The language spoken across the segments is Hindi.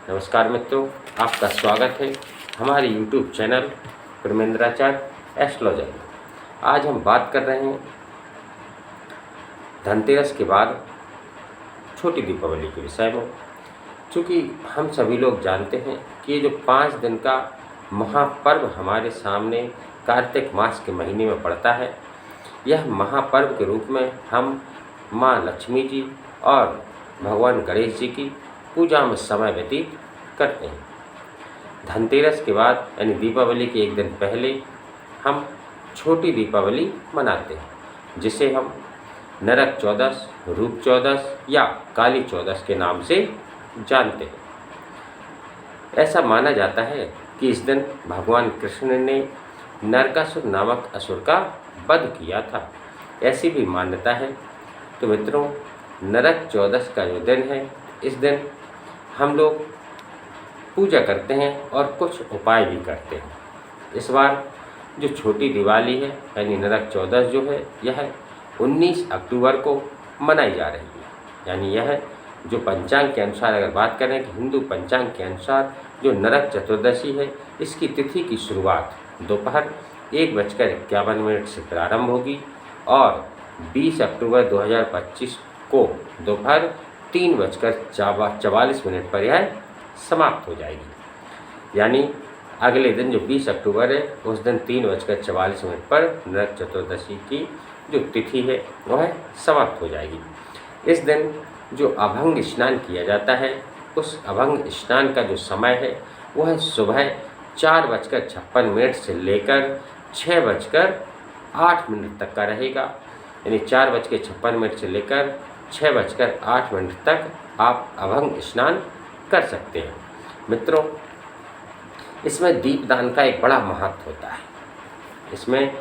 नमस्कार मित्रों, आपका स्वागत है हमारे YouTube चैनल परमेंद्राचार्य एस्ट्रोलॉजर। आज हम बात कर रहे हैं धनतेरस के बाद छोटी दीपावली के विषय में। चूँकि हम सभी लोग जानते हैं कि ये जो 5 दिन का महापर्व हमारे सामने कार्तिक मास के महीने में पड़ता है, यह महापर्व के रूप में हम माँ लक्ष्मी जी और भगवान गणेश जी की पूजा में समय व्यतीत करते हैं। धनतेरस के बाद यानी दीपावली के एक दिन पहले हम छोटी दीपावली मनाते हैं, जिसे हम नरक चौदस, रूप चौदस या काली चौदस के नाम से जानते हैं। ऐसा माना जाता है कि इस दिन भगवान कृष्ण ने नरकासुर नामक असुर का वध किया था, ऐसी भी मान्यता है। तो मित्रों, नरक चौदस का जो दिन है, इस दिन हम लोग पूजा करते हैं और कुछ उपाय भी करते हैं। इस बार जो छोटी दिवाली है यानी नरक चौदस जो है, यह 19 अक्टूबर को मनाई जा रही है। यानी यह जो पंचांग के अनुसार अगर बात करें कि हिंदू पंचांग के अनुसार जो नरक चतुर्दशी है, इसकी तिथि की शुरुआत दोपहर 1:51 से प्रारंभ होगी और 20 अक्टूबर 2025 को दोपहर 3:44 पर यह समाप्त हो जाएगी। यानी अगले दिन जो 20 अक्टूबर है, उस दिन 3:44 पर नरक चतुर्दशी की जो तिथि है वह समाप्त हो जाएगी। इस दिन जो अभंग स्नान किया जाता है, उस अभंग स्नान का जो समय है वह सुबह 4:56 से लेकर 6:08 तक का रहेगा। यानी 4:56 से लेकर 6:08 तक आप अभंग स्नान कर सकते हैं। मित्रों, इसमें दीपदान का एक बड़ा महत्व होता है। इसमें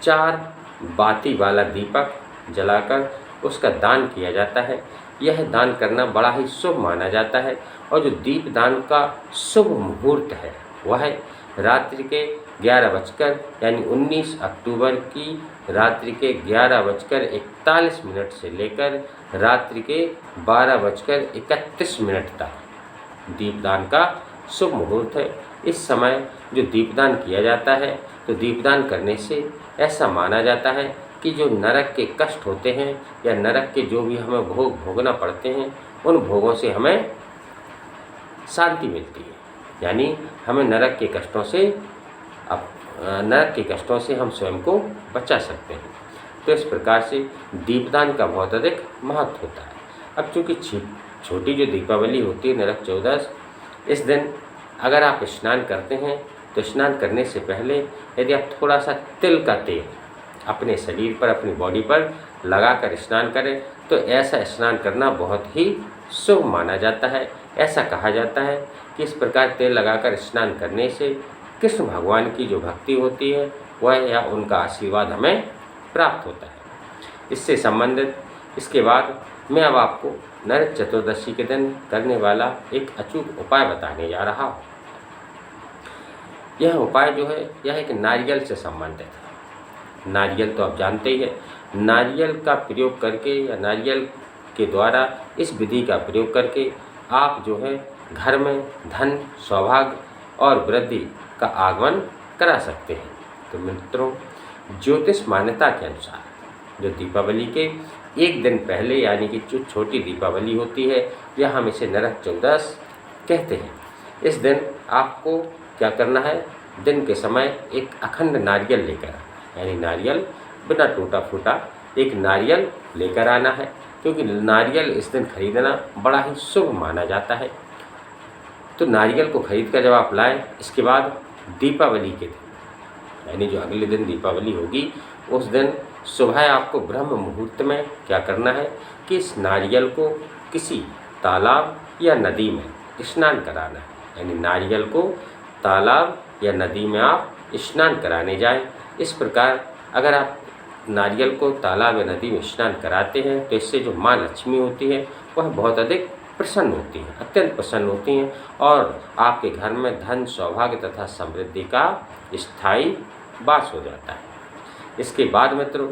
4 बाती वाला दीपक जलाकर उसका दान किया जाता है। यह दान करना बड़ा ही शुभ माना जाता है और जो दीपदान का शुभ मुहूर्त है वह रात्रि के 11 यानी 19 अक्टूबर की रात्रि के 11:41 से लेकर रात्रि के 12:31 तक दीपदान का शुभ मुहूर्त है। इस समय जो दीपदान किया जाता है, तो दीपदान करने से ऐसा माना जाता है कि जो नरक के कष्ट होते हैं या नरक के जो भी हमें भोग भोगना पड़ते हैं, उन भोगों से हमें शांति मिलती है। यानी हमें नरक के कष्टों से हम स्वयं को बचा सकते हैं। तो इस प्रकार से दीपदान का बहुत अधिक महत्व होता है। अब चूँकि छोटी जो दीपावली होती है नरक चौदस, इस दिन अगर आप स्नान करते हैं तो स्नान करने से पहले यदि आप थोड़ा सा तिल का तेल अपने शरीर पर, अपनी बॉडी पर लगाकर स्नान करें तो ऐसा स्नान करना बहुत ही शुभ माना जाता है। ऐसा कहा जाता है कि इस प्रकार तेल लगाकर स्नान करने से कृष्ण भगवान की जो भक्ति होती है वह या उनका आशीर्वाद हमें प्राप्त होता है। इससे संबंधित इसके बाद मैं अब आपको नरक चतुर्दशी के दिन करने वाला एक अचूक उपाय बताने जा रहा हूँ। यह उपाय जो है, यह एक नारियल से संबंधित है। नारियल तो आप जानते ही हैं। नारियल का प्रयोग करके या नारियल के द्वारा इस विधि का प्रयोग करके आप जो है घर में धन, सौभाग्य और वृद्धि का आगमन करा सकते हैं। तो मित्रों, ज्योतिष मान्यता के अनुसार जो दीपावली के एक दिन पहले यानी कि जो छोटी दीपावली होती है, यह हम इसे नरक चौदस कहते हैं। इस दिन आपको क्या करना है, दिन के समय एक अखंड नारियल लेकर, यानी नारियल बिना टूटा फूटा एक नारियल लेकर आना है, क्योंकि नारियल इस दिन खरीदना बड़ा ही शुभ माना जाता है। तो नारियल को खरीद कर जब आप लाएं, इसके बाद दीपावली के दिन यानी जो अगले दिन दीपावली होगी, उस दिन सुबह आपको ब्रह्म मुहूर्त में क्या करना है कि इस नारियल को किसी तालाब या नदी में स्नान कराना है। यानी नारियल को तालाब या नदी में आप स्नान कराने जाएं। इस प्रकार अगर आप नारियल को तालाब या नदी में स्नान कराते हैं तो इससे जो माँ लक्ष्मी होती है वह बहुत अधिक प्रसन्न होती हैं, अत्यंत प्रसन्न होती हैं और आपके घर में धन, सौभाग्य तथा समृद्धि का स्थायी वास हो जाता है। इसके बाद मित्रों,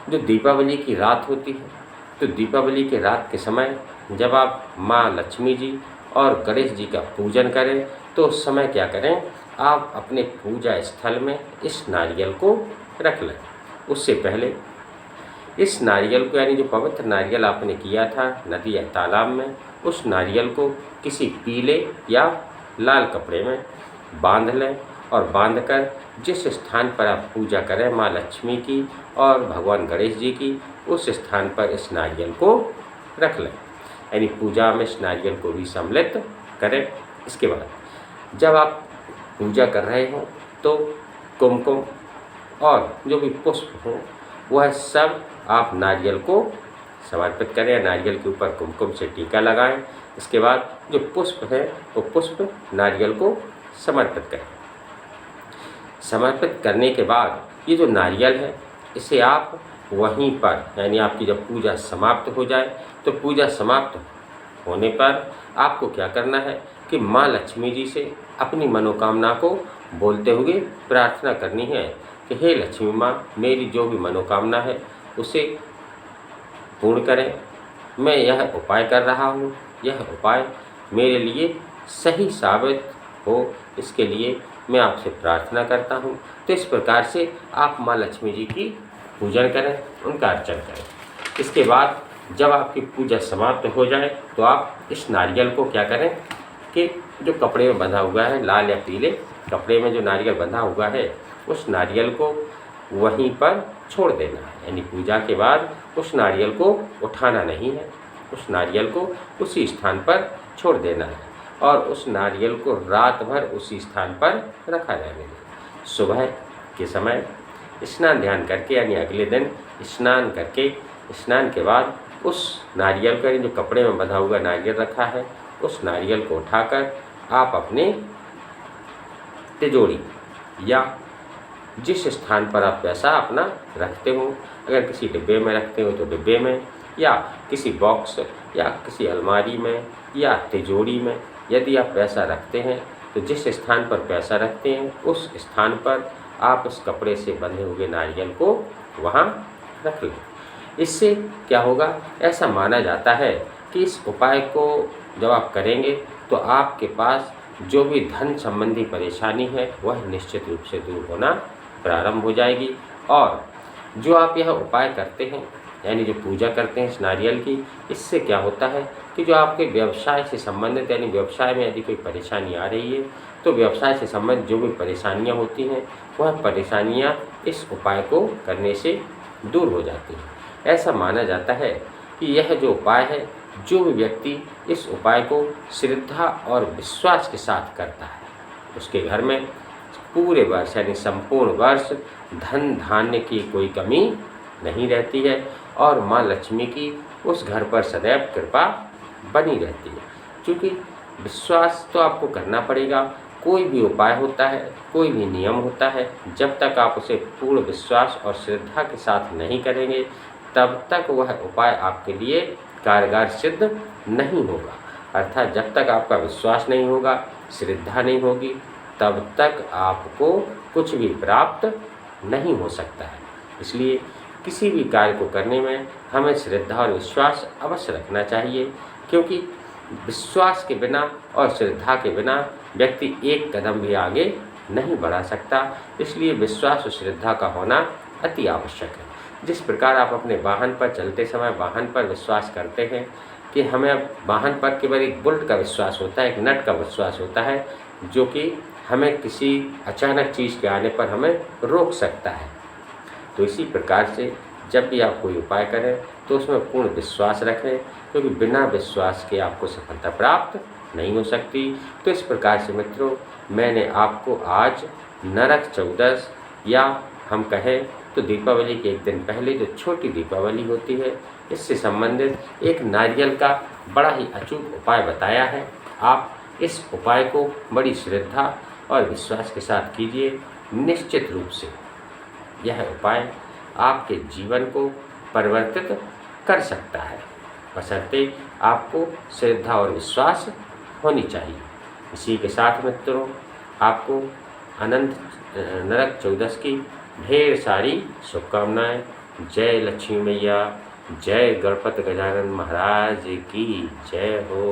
जो दीपावली की रात होती है, तो दीपावली के रात के समय जब आप माँ लक्ष्मी जी और गणेश जी का पूजन करें तो उस समय क्या करें, आप अपने पूजा स्थल में इस नारियल को रख लें। उससे पहले इस नारियल को, यानी जो पवित्र नारियल आपने किया था नदी या तालाब में, उस नारियल को किसी पीले या लाल कपड़े में बांध लें और बांधकर जिस स्थान पर आप पूजा करें माँ लक्ष्मी की और भगवान गणेश जी की, उस स्थान पर इस नारियल को रख लें, यानी पूजा में इस नारियल को भी सम्मिलित करें। इसके बाद जब आप पूजा कर रहे हो तो कुमकुम और जो भी पुष्प हो वह सब आप नारियल को समर्पित करें, नारियल के ऊपर कुमकुम से टीका लगाएं। इसके बाद जो पुष्प है वो पुष्प नारियल को समर्पित करें। समर्पित करने के बाद ये जो नारियल है इसे आप वहीं पर, यानी आपकी जब पूजा समाप्त हो जाए तो पूजा समाप्त होने पर आपको क्या करना है कि माँ लक्ष्मी जी से अपनी मनोकामना को बोलते हुए प्रार्थना करनी है कि हे लक्ष्मी माँ, मेरी जो भी मनोकामना है उसे पूर्ण करें। मैं यह उपाय कर रहा हूँ, यह उपाय मेरे लिए सही साबित हो, इसके लिए मैं आपसे प्रार्थना करता हूँ। तो इस प्रकार से आप माँ लक्ष्मी जी की पूजन करें, उनका अर्चन करें। इसके बाद जब आपकी पूजा समाप्त हो जाए तो आप इस नारियल को क्या करें कि जो कपड़े में बंधा हुआ है, लाल या पीले कपड़े में जो नारियल बंधा हुआ है, उस नारियल को वहीं पर छोड़ देना है, यानी पूजा के बाद उस नारियल को उठाना नहीं है, उस नारियल को उसी स्थान पर छोड़ देना है और उस नारियल को रात भर उसी स्थान पर रखा रहने दें। सुबह के समय स्नान ध्यान करके, यानी अगले दिन स्नान करके, स्नान के बाद उस नारियल का, जो कपड़े में बंधा हुआ नारियल रखा है, उस नारियल को उठाकर आप अपने तिजोरी या जिस स्थान पर आप पैसा अपना रखते हो, अगर किसी डिब्बे में रखते हो तो डिब्बे में, या किसी बॉक्स या किसी अलमारी में या तिजोरी में यदि आप पैसा रखते हैं तो जिस स्थान पर पैसा रखते हैं उस स्थान पर आप उस कपड़े से बंधे हुए नारियल को वहाँ रख लें। इससे क्या होगा, ऐसा माना जाता है कि इस उपाय को जब आप करेंगे तो आपके पास जो भी धन संबंधी परेशानी है वह निश्चित रूप से दूर होना प्रारंभ हो जाएगी। और जो आप यह उपाय करते हैं, यानी जो पूजा करते हैं इस नारियल की, इससे क्या होता है कि जो आपके व्यवसाय से संबंधित, यानी व्यवसाय में यदि कोई परेशानी आ रही है तो व्यवसाय से संबंधित जो भी परेशानियां होती हैं वह परेशानियां इस उपाय को करने से दूर हो जाती हैं। ऐसा माना जाता है कि यह जो उपाय है, जो भी व्यक्ति इस उपाय को श्रद्धा और विश्वास के साथ करता है उसके घर में पूरे वर्ष, यानी संपूर्ण वर्ष धन धान्य की कोई कमी नहीं रहती है और माँ लक्ष्मी की उस घर पर सदैव कृपा बनी रहती है। क्योंकि विश्वास तो आपको करना पड़ेगा। कोई भी उपाय होता है, कोई भी नियम होता है, जब तक आप उसे पूर्ण विश्वास और श्रद्धा के साथ नहीं करेंगे तब तक वह उपाय आपके लिए कारगर सिद्ध नहीं होगा। अर्थात जब तक आपका विश्वास नहीं होगा, श्रद्धा नहीं होगी, तब तक आपको कुछ भी प्राप्त नहीं हो सकता है। इसलिए किसी भी कार्य को करने में हमें श्रद्धा और विश्वास अवश्य रखना चाहिए, क्योंकि विश्वास के बिना और श्रद्धा के बिना व्यक्ति एक कदम भी आगे नहीं बढ़ा सकता। इसलिए विश्वास और श्रद्धा का होना अति आवश्यक है। जिस प्रकार आप अपने वाहन पर चलते समय वाहन पर विश्वास करते हैं कि हमें वाहन पर केवल एक बोल्ट का विश्वास होता है, एक नट का विश्वास होता है, जो कि हमें किसी अचानक चीज़ के आने पर हमें रोक सकता है। तो इसी प्रकार से जब भी आप कोई उपाय करें तो उसमें पूर्ण विश्वास रखें, क्योंकि बिना विश्वास के आपको सफलता प्राप्त नहीं हो सकती। तो इस प्रकार से मित्रों, मैंने आपको आज नरक चौदस, या हम कहें तो दीपावली के एक दिन पहले जो छोटी दीपावली होती है, इससे संबंधित एक नारियल का बड़ा ही अचूक उपाय बताया है। आप इस उपाय को बड़ी श्रद्धा और विश्वास के साथ कीजिए। निश्चित रूप से यह उपाय आपके जीवन को परिवर्तित कर सकता है, बशर्ते आपको श्रद्धा और विश्वास होनी चाहिए। इसी के साथ मित्रों, आपको अनंत नरक चौदस की ढेर सारी शुभकामनाएं। जय लक्ष्मी मैया, जय गणपत गजानन महाराज की जय हो।